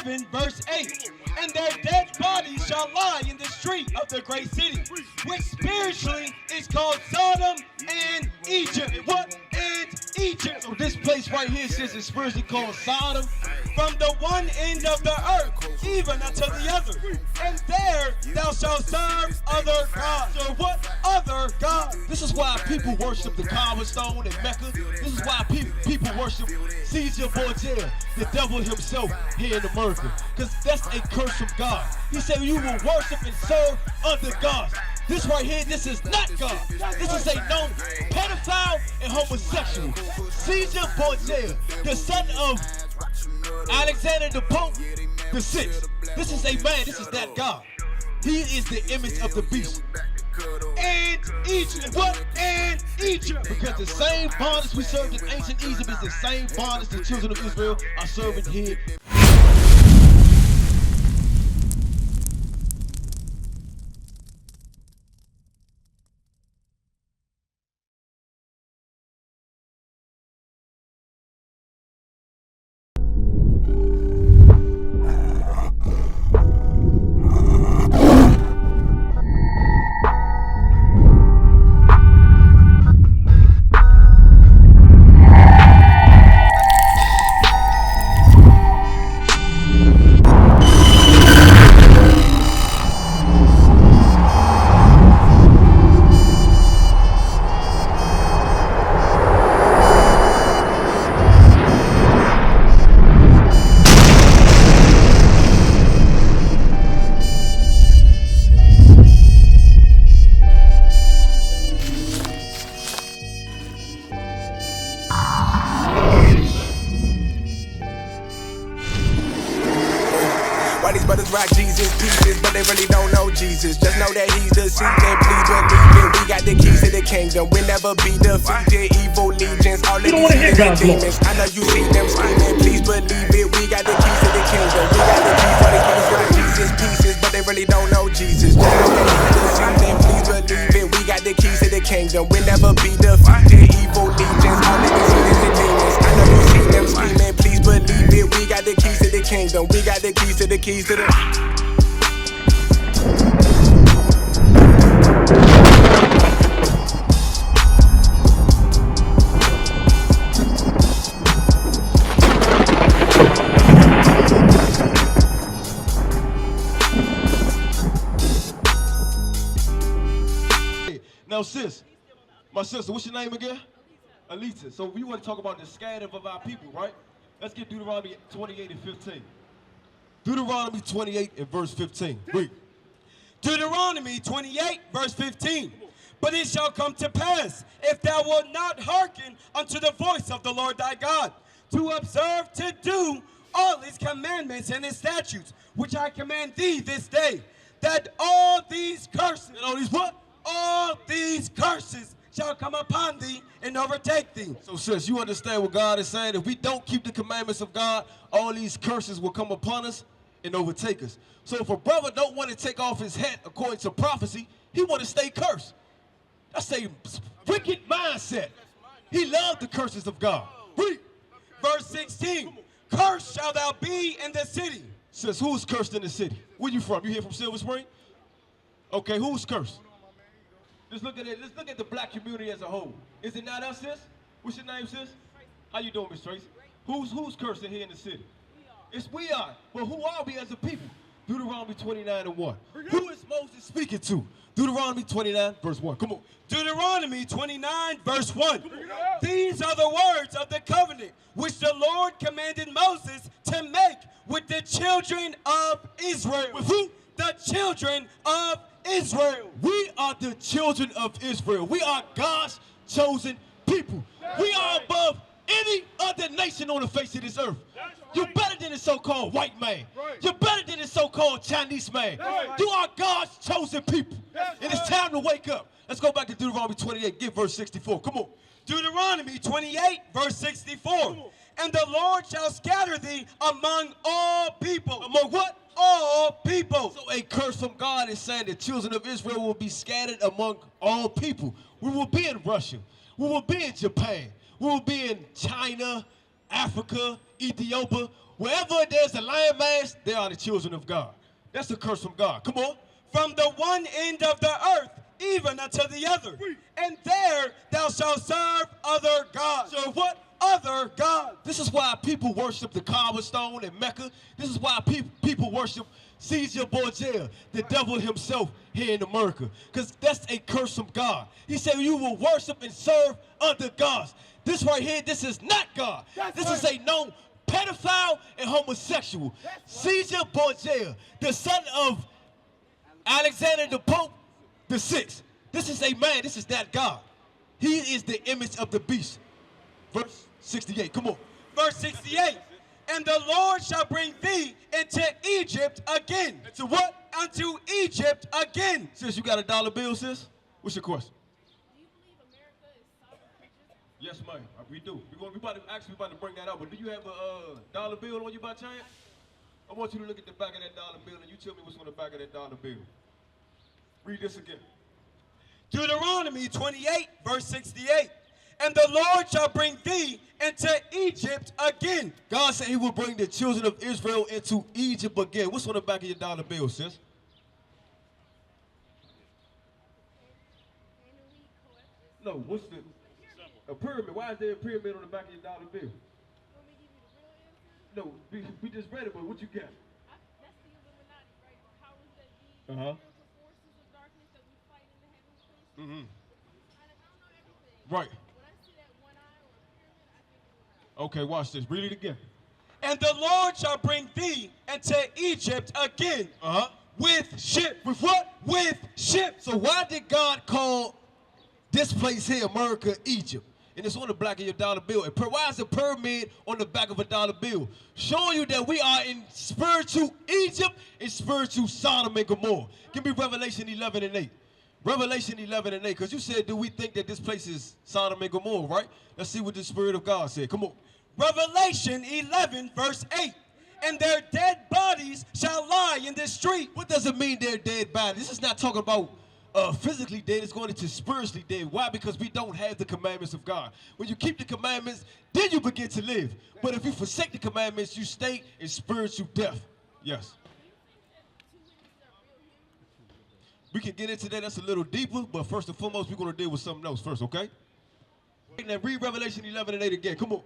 7, verse 8. And their dead bodies shall lie in the street of the great city, which spiritually is called Sodom and Egypt. What? And Egypt. So this place right here says it's spiritually called Sodom. From the one end of the earth, even unto the other. And there thou shalt serve other gods. Or what other gods? This is why people worship the Kaaba stone in Mecca. This is why people worship Caesar Borgia, the devil himself here in America. Because that's a curse from God. He said you will worship and serve other gods. This right here, this is not God. This is a known pedophile and homosexual. Caesar Borgia, the son of Alexander the Pope the Sixth. This is a man, this is not God. He is the image of the beast. And Egypt. What? And Egypt. Because the same bondage we served in ancient Egypt is the same bondage the children of Israel are serving here. Why these brothers rock Jesus pieces, but they really don't know Jesus. Just know that he's the season, please believe it. We got the keys to the kingdom, we'll never be defeated. Evil legions, all of these demons. I know you see them screaming, please believe it. We got the keys to the kingdom, we got the keys. Why these brothers rock Jesus pieces, but they really don't know Jesus. Just know that he's the season, please believe it. We got the keys to the kingdom, we'll never be defeated. Evil legions, all of these demons. I know you see them screaming, please believe it. We got the keys to the kingdom, we got the keys to the keys to the. Now, sis, my sister, what's your name again? Alita. So we want to talk about the scattering of our people, right? Let's get Deuteronomy 28 and 15. Deuteronomy 28 and verse 15. Read. Deuteronomy 28, verse 15. But it shall come to pass, if thou wilt not hearken unto the voice of the Lord thy God, to observe to do all his commandments and his statutes, which I command thee this day, that all these curses, And all these what? all these curses shall come upon thee and overtake thee. So sis, you understand what God is saying? If we don't keep the commandments of God, all these curses will come upon us and overtake us. So if a brother don't want to take off his hat according to prophecy, he want to stay cursed. That's a wicked mindset. He loved the curses of God. Read. Verse 16. Cursed shall thou be in the city. Sis, who's cursed in the city? Where you from? You here from Silver Spring? Okay, who's cursed? Let's look at it. Let's look at the black community as a whole. Is it not us, sis? What's your name, sis? How you doing, Miss Tracy? Who's cursing here in the city? It's we are. But who are we as a people? Deuteronomy 29 and 1. Who is Moses speaking to? Deuteronomy 29 verse 1. Come on. Deuteronomy 29 verse 1. These are the words of the covenant which the Lord commanded Moses to make with the children of Israel. With who? The children of Israel. We are the children of Israel. We are God's chosen people. We are above any other nation on the face of this earth. You're better than the so-called white man. You're better than the so-called Chinese man. You are God's chosen people. And it's time to wake up. Let's go back to Deuteronomy 28. Give verse 64. Come on. Deuteronomy 28 verse 64. And the Lord shall scatter thee among all people. Among what? All people. So a curse from God is saying the children of Israel will be scattered among all people. We will be in Russia. We will be in Japan. We will be in China, Africa, Ethiopia. wherever there's a lion mask, they are the children of God. That's the curse from God. Come on. From the one end of the earth even unto the other. And there thou shalt serve other gods. So what? Other gods. This is why people worship the Kaaba stone in Mecca. This is why people worship Caesar Borgia, the devil himself here in America. Because that's a curse from God. He said you will worship and serve other gods. This right here, this is not God. This is a known pedophile and homosexual. Caesar Borgia, the son of Alexander the Pope the Sixth. This is a man, this is not God. He is the image of the beast. Verse 68, come on. Verse 68. And the Lord shall bring thee into Egypt again. Into what? Unto Egypt again. Sis, you got a dollar bill, sis? What's your question? Do you believe America is sovereign Egypt? Yes, ma'am. We do. We about to bring that up. But do you have a dollar bill on you by chance? I want you to look at the back of that dollar bill and you tell me what's on the back of that dollar bill. Read this again. Deuteronomy 28, verse 68. And the Lord shall bring thee into Egypt again. God said he will bring the children of Israel into Egypt again. What's on the back of your dollar bill, sis? No, what's a pyramid? Why is there a pyramid on the back of your dollar bill? No, we just read it, but what you got? That's the Illuminati, right? Or how is that the spiritual forces of darkness that we fight in the heavenly places? I don't know everything. Right. When I see that one eye or a pyramid, I think Illuminati. Okay, watch this. Read it again. And the Lord shall bring thee into Egypt again. With ships. With what? With ships. So why did God call this place here, America, Egypt? And it's on the back of your dollar bill. And why is a pyramid on the back of a dollar bill? Showing you that we are in spiritual Egypt and spiritual Sodom and Gomorrah. Give me Revelation 11 and 8. Revelation 11 and 8. Because you said, do we think that this place is Sodom and Gomorrah, right? Let's see what the Spirit of God said. Come on. Revelation 11, verse 8. And their dead bodies shall lie in the street. What does it mean they're dead bodies? This is not talking about physically dead, it's going into spiritually dead. Why? Because we don't have the commandments of God. When you keep the commandments, then you begin to live. But if you forsake the commandments, you stay in spiritual death. Yes. We can get into that. That's a little deeper. But first and foremost, we're going to deal with something else first, okay? Now read Revelation 11 and 8 again. Come on.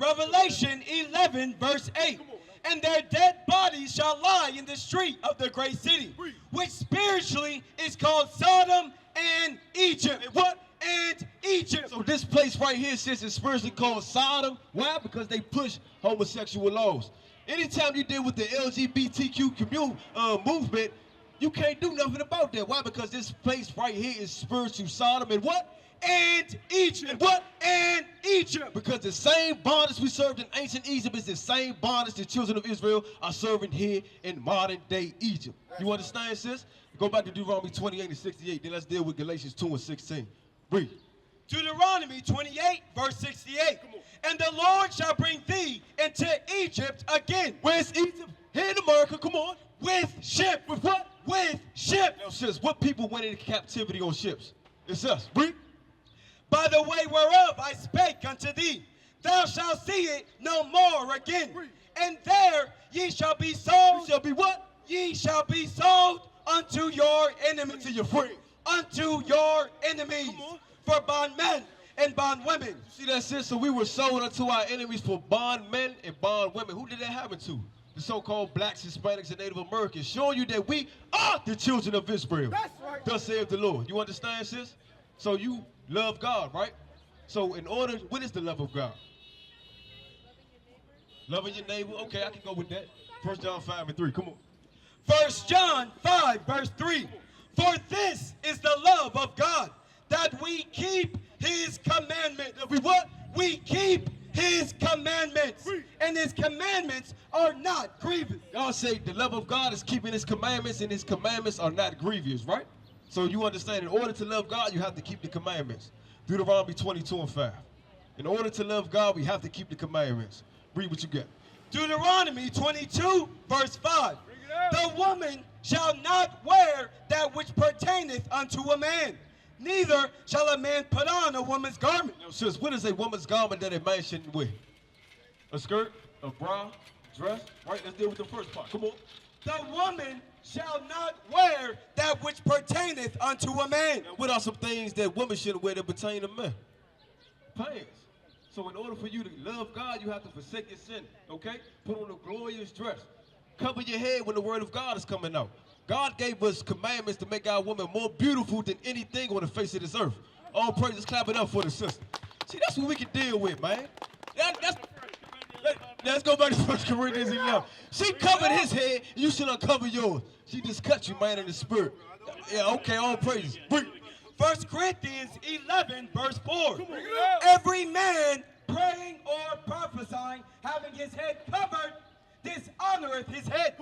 Revelation 11, verse 8. And their dead bodies shall lie in the street of the great city, which spiritually is called Sodom and Egypt. And what? And Egypt. So this place right here says it's spiritually called Sodom. Why? Because they push homosexual laws. Anytime you deal with the LGBTQ movement, you can't do nothing about that. Why? Because this place right here is spiritual Sodom and what? And Egypt. And what? And Egypt. Because the same bondage we served in ancient Egypt is the same bondage the children of Israel are serving here in modern day Egypt. You understand, sis? Go back to Deuteronomy 28 and 68. Then let's deal with Galatians 2 and 16. Read. Deuteronomy 28, verse 68. And the Lord shall bring thee into Egypt again. Where's Egypt? Here in America, come on. With ships. With what? With ships. Now, sis, what people went into captivity on ships? It's us. Read. By the way whereof I spake unto thee, thou shalt see it no more again. And there ye shall be sold. You shall be what? Ye shall be sold unto your enemies. To your friends. Unto your enemies. For bondmen and bondwomen. You see that, sis? So we were sold unto our enemies for bondmen and bondwomen. Who did that happen to? The so-called blacks, Hispanics, and Native Americans. Showing you that we are the children of Israel. That's right. Thus saith the Lord. You understand, sis? So you love God, right? So in order, what is the love of God? Loving your neighbor. Okay, I can go with that. 1 John 5 and 3. Come on. 1 John 5, verse 3. For this is the love of God, that we keep his commandments. That we what? We keep his commandments. And his commandments are not grievous. God say the love of God is keeping his commandments, and his commandments are not grievous, right? So you understand, in order to love God, you have to keep the commandments. Deuteronomy 22 and 5. In order to love God, we have to keep the commandments. Read what you get. Deuteronomy 22, verse 5. The woman shall not wear that which pertaineth unto a man, neither shall a man put on a woman's garment. Now, sis, what is a woman's garment that a man shouldn't wear? A skirt, a bra, dress, right? Let's deal with the first part. Come on. The woman shall not wear that which pertaineth unto a man. Now, what are some things that women shouldn't wear that pertain to men? Pants. So in order for you to love God, you have to forsake your sin, okay? Put on a glorious dress. Cover your head when the word of God is coming out. God gave us commandments to make our woman more beautiful than anything on the face of this earth. All praises, clap it up for the sister. See, that's what we can deal with, man. Let's go back to 1 Corinthians 11. She covered his head, you should uncover yours. She just cut you, man, in the spirit. Yeah, okay, all praises. 1 Corinthians 11, verse 4. Every man praying or prophesying, having his head covered, dishonoreth his head.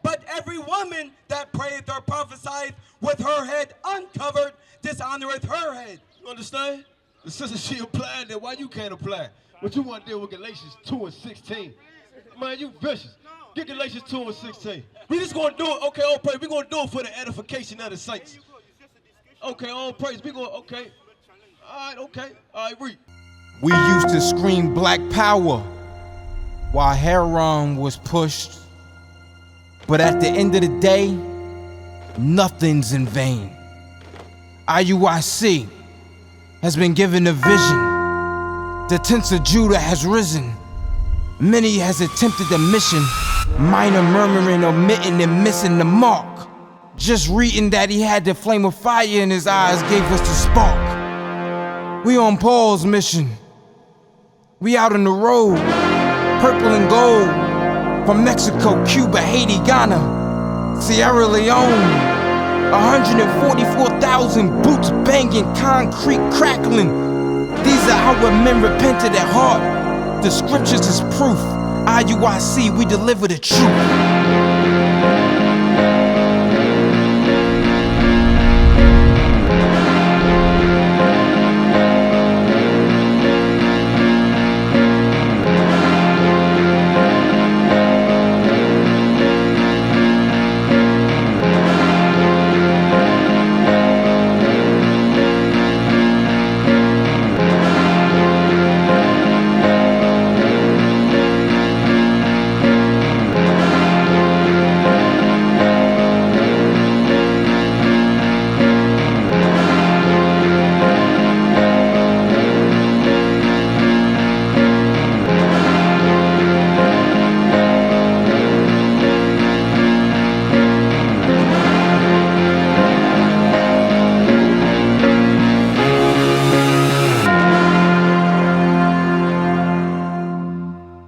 But every woman that prayeth or prophesieth with her head uncovered, dishonoreth her head. You understand? The sister, she applied that. Why you can't apply? But you want to deal with Galatians 2 and 16. Man, you vicious. Get Galatians 2 and 16. We just going to do it. Okay, all praise. We're going to do it for the edification of the saints. Okay, all praise. We're going, okay. All right, okay. All right, read. We used to scream black power while heroin was pushed. But at the end of the day, nothing's in vain. IUIC has been given a vision. The tents of Judah has risen. Many has attempted the mission. Minor murmuring, omitting, and missing the mark. Just reading that he had the flame of fire in his eyes gave us the spark. We on Paul's mission. We out on the road, purple and gold. From Mexico, Cuba, Haiti, Ghana, Sierra Leone. 144,000 boots banging, concrete crackling. These are our men repented at heart. The scriptures is proof. IUIC, we deliver the truth.